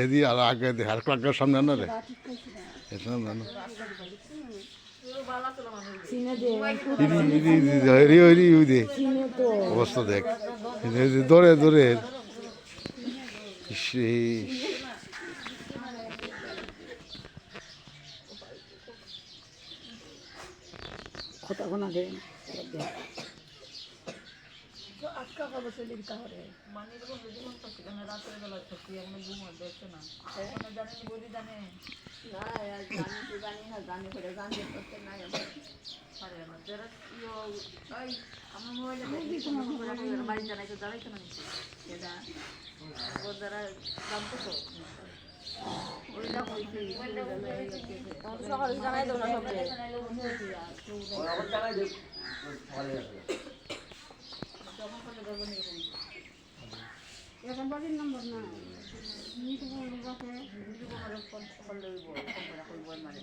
এদি আর আগে হার ক্লাকের সামনে না রে এটা না অবস্থা দেখ দৌড়ে দৌড়ে কথা গোনা দে আজকা কবে চলে দিতে হবে মানে এরকম জীবন তো সেখানে রাতের বেলা থাকি আমি ঘুমোতে দেখছে না ওখানে জানেন বলি জানে না জানি না জানি করে জানতে করতে নাই পারে না যারা ওই আমার মোবাইলে দেখি বাড়ি জানাইতে দাঁড়াইতে না এটা ও যারা জানতো তো ওইটা কইছি সকালে জানাই দেবো না সবাই এখন বাড়ির নম্বর না নিতে পারবো সকালে বই মারে